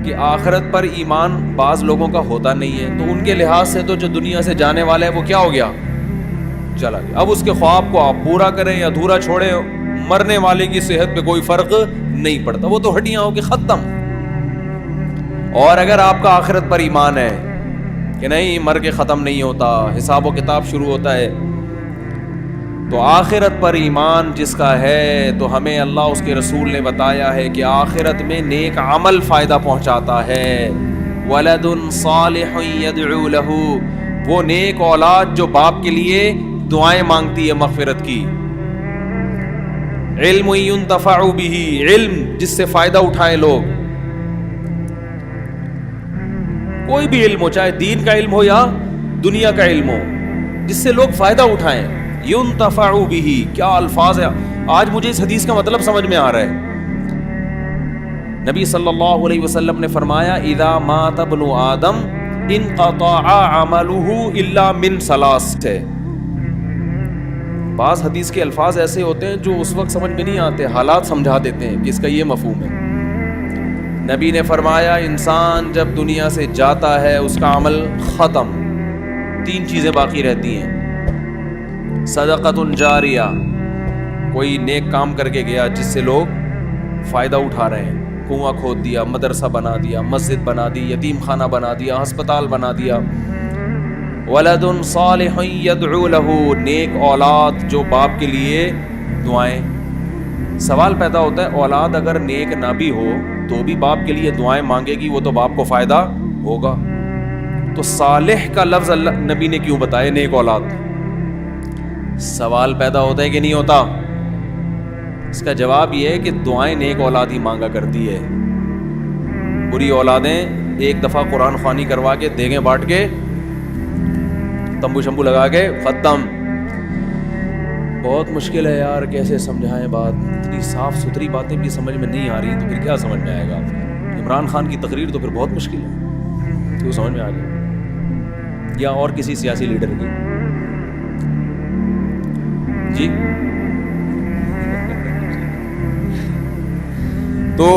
کہ آخرت پر ایمان بعض لوگوں کا ہوتا نہیں ہے، تو ان کے لحاظ سے تو جو دنیا سے جانے والا ہے وہ کیا ہو گیا، چلا گیا. اب اس کے خواب کو آپ پورا کریں یا ادھورا چھوڑیں، مرنے والے کی صحت پہ کوئی فرق نہیں پڑتا، وہ تو ہڈیاں ہو کے ختم. اور اگر آپ کا آخرت پر ایمان ہے کہ نہیں مر کے ختم نہیں ہوتا، حساب و کتاب شروع ہوتا ہے، تو آخرت پر ایمان جس کا ہے تو ہمیں اللہ اس کے رسول نے بتایا ہے کہ آخرت میں نیک عمل فائدہ پہنچاتا ہے. ولد صالح يدعو له، وہ نیک اولاد جو باپ کے لیے دعائیں مانگتی ہے مغفرت کی. علم ينتفع به، علم جس سے فائدہ اٹھائے لوگ، کوئی بھی علم ہو، چاہے دین کا علم ہو یا دنیا کا علم ہو، جس سے لوگ فائدہ اٹھائیں. ينتفع به، کیا الفاظ ہے. آج مجھے اس حدیث کا مطلب سمجھ میں آ رہا ہے. نبی صلی اللہ علیہ وسلم نے فرمایا اذا مات ابن آدم انقطع عمله الا من ثلاث. بعض حدیث کے الفاظ ایسے ہوتے ہیں جو اس وقت سمجھ میں نہیں آتے، حالات سمجھا دیتے ہیں کہ اس کا یہ مفہوم ہے. نبی نے فرمایا انسان جب دنیا سے جاتا ہے اس کا عمل ختم، تین چیزیں باقی رہتی ہیں. صدقۃ جاریہ، کوئی نیک کام کر کے گیا جس سے لوگ فائدہ اٹھا رہے ہیں، کنواں کھود دیا، مدرسہ بنا دیا، مسجد بنا دی، یتیم خانہ بنا دیا، ہسپتال بنا دیا. ولد صالح يدعو له، نیک اولاد جو باپ کے لیے دعائیں. سوال پیدا ہوتا ہے اولاد اگر نیک نہ بھی ہو تو بھی باپ کے لیے دعائیں مانگے گی، وہ تو باپ کو فائدہ ہوگا. تو صالح کا لفظ اللہ نبی نے کیوں بتایا نیک اولاد؟ سوال پیدا ہوتا ہے کہ نہیں ہوتا؟ اس کا جواب یہ ہے کہ دعائیں نیک اولاد ہی مانگا کرتی ہے. بری اولادیں ایک دفعہ قرآن خوانی کروا کے، دیگیں بانٹ کے، تمبو شمبو لگا کے ختم. بہت مشکل ہے یار، کیسے سمجھائیں بات، اتنی صاف ستھری باتیں بھی سمجھ میں نہیں آ رہی تو پھر کیا سمجھ میں آئے گا. عمران خان کی تقریر تو پھر بہت مشکل ہے، تو سمجھ میں آ جائے، یا اور کسی سیاسی لیڈر کی. جی تو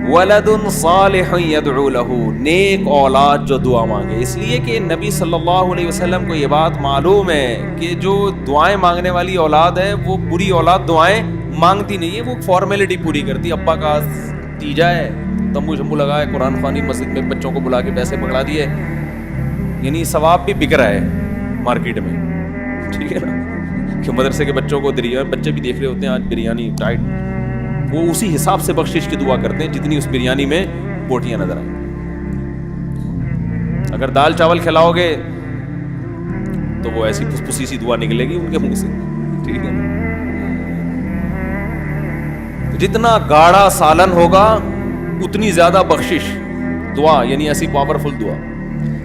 ولد صالح يدعو له، نیک اولاد جو دعا مانگے. اس لیے کہ نبی صلی اللہ علیہ وسلم کو یہ بات معلوم ہے کہ جو دعائیں مانگنے والی اولاد ہے وہ بری اولاد دعائیں مانگتی نہیں ہے، وہ فارمیلٹی پوری کرتی. ابا کا تیجا ہے، تمبو شمبو لگائے، قرآن خوانی مسجد میں بچوں کو بلا کے پیسے پکڑا دیے، یعنی ثواب بھی بک رہا ہے مارکیٹ میں. ٹھیک ہے نا، کہ مدرسے کے بچوں کو بچے بھی دیکھ رہے ہوتے ہیں آج بریانی ٹائٹ، وہ اسی حساب سے بخشش کی دعا کرتے ہیں جتنی اس بریانی میں بوٹیاں نظر آئیں. اگر دال چاول کھلاؤ گے تو وہ ایسی پھسی سی دعا نکلے گی ان کے منہ سے. ٹھیک ہے، جتنا گاڑھا سالن ہوگا اتنی زیادہ بخشش دعا، یعنی ایسی پاورفل دعا.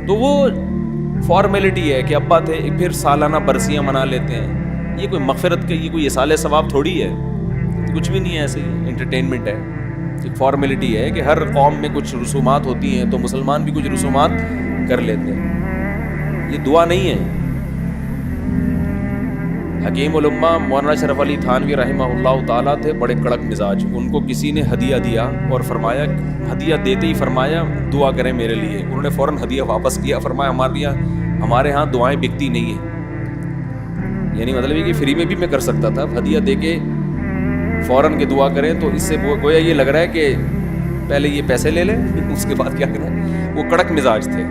تو وہ فارمیلٹی ہے کہ ابا تھے، پھر سالانہ برسیاں منا لیتے ہیں. یہ کوئی مغفرت کا، یہ کوئی اصالہ ثواب تھوڑی ہے، کچھ بھی نہیں ہے، ایسے ہی انٹرٹینمنٹ ہے. ایک فارمیلٹی ہے کہ ہر قوم میں کچھ رسومات ہوتی ہیں تو مسلمان بھی کچھ رسومات کر لیتے ہیں. یہ دعا نہیں ہے. حکیم الامہ مولانا اشرف علی تھانوی رحمہ اللہ تعالیٰ تھے بڑے کڑک مزاج. ان کو کسی نے ہدیہ دیا اور فرمایا، ہدیہ دیتے ہی فرمایا دعا کریں میرے لیے. انہوں نے فوراً ہدیہ واپس کیا، فرمایا ہمارے ہاں دعائیں بکتی نہیں ہیں. یعنی مطلب یہ کہ فری میں بھی میں کر سکتا تھا، ہدیہ دے کے فوراً کے دعا کریں تو اس سے گویا یہ لگ رہا ہے کہ پہلے یہ پیسے لے لیں اس کے بعد کیا کریں. وہ کڑک مزاج تھے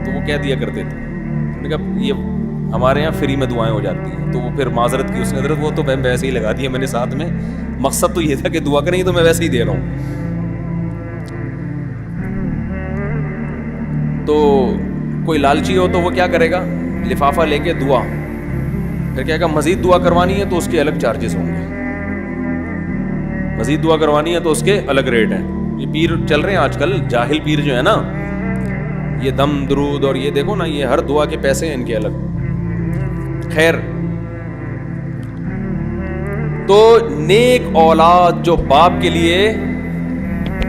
تو وہ کہہ دیا کرتے تھے. انہوں نے کہا یہ ہمارے یہاں فری میں دعائیں ہو جاتی ہیں. تو وہ پھر معذرت کی اس نے، حضرت وہ تو میں ویسے ہی لگا دیا میں نے ساتھ میں، مقصد تو یہ تھا کہ دعا کریں، تو میں ویسے ہی دے رہا ہوں. تو کوئی لالچی ہو تو وہ کیا کرے گا، لفافہ لے کے دعا، پھر کہے گا مزید دعا کروانی ہے تو اس کے الگ چارجز ہوں گے، مزید دعا کروانی ہے تو اس کے الگ ریٹ ہیں. یہ پیر چل رہے ہیں آج کل، جاہل پیر جو ہے نا، یہ دم درود اور یہ دیکھو نا، یہ ہر دعا کے پیسے ہیں ان کے الگ. خیر، تو نیک اولاد جو باپ کے لیے،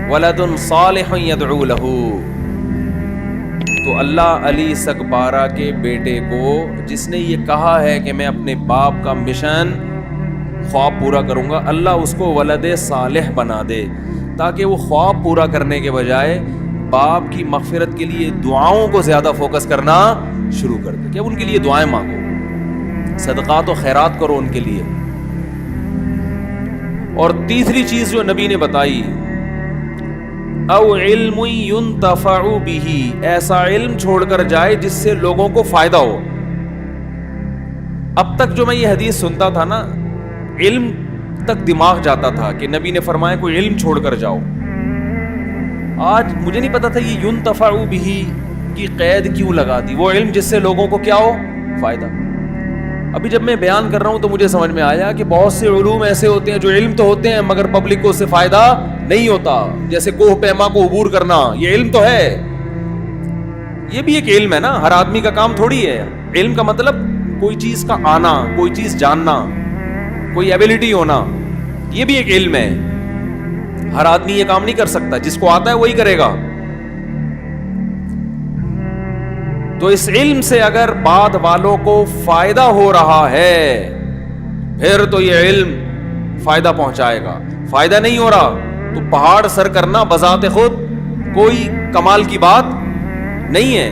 ولد صالح يدعو له، تو اللہ علی سگبارہ کے بیٹے کو جس نے یہ کہا ہے کہ میں اپنے باپ کا مشن خواب پورا کروں گا، اللہ اس کو ولد صالح بنا دے. تاکہ وہ خواب پورا کرنے کے بجائے باپ کی مغفرت کے لیے دعاؤں کو زیادہ فوکس کرنا شروع کر دے کہ اب ان کے لیے دعائیں مانگو، صدقات و خیرات کرو ان کے لیے. اور تیسری چیز جو نبی نے بتائی، او علم ينتفع به، ایسا علم چھوڑ کر جائے جس سے لوگوں کو فائدہ ہو. اب تک جو میں یہ حدیث سنتا تھا نا، علم تک دماغ جاتا تھا کہ نبی نے فرمایا کوئی علم چھوڑ کر جاؤ. آج مجھے نہیں پتا تھا یہ ينتفع به کی قید کیوں لگا دی، وہ علم جس سے لوگوں کو کیا ہو، فائدہ. ابھی جب میں بیان کر رہا ہوں تو مجھے سمجھ میں آیا کہ بہت سے علوم ایسے ہوتے ہیں جو علم تو ہوتے ہیں مگر پبلک کو اس سے فائدہ نہیں ہوتا. جیسے کوہ پیما کو عبور کرنا، یہ علم تو ہے، یہ بھی ایک علم ہے نا. ہر آدمی کا کام تھوڑی ہے. علم کا مطلب کوئی چیز کا آنا، کوئی چیز جاننا، کوئی ایبلٹی ہونا، یہ بھی ایک علم ہے. ہر آدمی یہ کام نہیں کر سکتا، جس کو آتا ہے وہی کرے گا. تو اس علم سے اگر بعد والوں کو فائدہ ہو رہا ہے پھر تو یہ علم فائدہ پہنچائے گا. فائدہ نہیں ہو رہا تو پہاڑ سر کرنا بذات خود کوئی کمال کی بات نہیں ہے.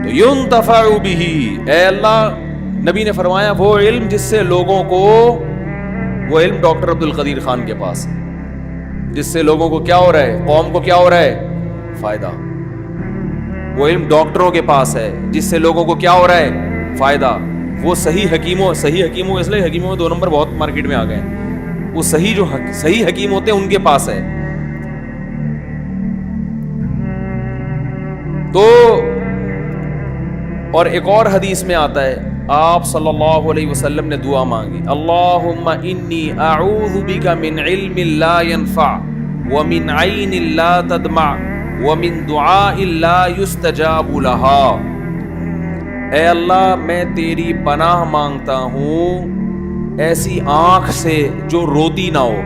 تو ينتفع به، اے اللہ، نبی نے فرمایا وہ علم جس سے لوگوں کو، وہ علم ڈاکٹر عبد القدیر خان کے پاس ہے جس سے لوگوں کو کیا ہو رہا ہے، قوم کو کیا ہو رہا ہے، فائدہ. وہ علم ڈاکٹروں کے پاس ہے جس سے لوگوں کو کیا ہو رہا ہے، فائدہ. وہ صحیح حکیموں اس لیے حکیموں میں 2 نمبر بہت مارکیٹ میں آ گئے ہیں. وہ صحیح حکیم ہوتے ہیں ان کے پاس ہے. تو اور ایک اور حدیث میں آتا ہے، آپ صلی اللہ علیہ وسلم نے دعا مانگی، اللہم انی اعوذ بک من علم لا ينفع ومن عین لا تدمع ومن دعاء لا یستجاب لها. اے اللہ، میں تیری پناہ مانگتا ہوں ایسی آنکھ سے جو روتی نہ ہو.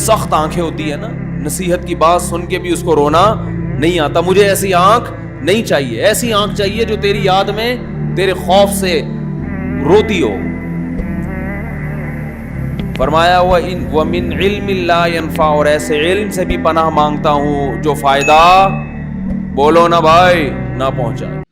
سخت آنکھیں ہوتی ہے نا، نصیحت کی بات سن کے بھی اس کو رونا نہیں آتا. مجھے ایسی آنکھ نہیں چاہیے، ایسی آنکھ چاہیے جو تیری یاد میں، تیرے خوف سے روتی ہو. فرمایا وَمِنْ عِلْمٍ لَا يَنْفَعُ، اور ایسے علم سے بھی پناہ مانگتا ہوں جو فائدہ، بولو نا بھائی، نہ پہنچائے.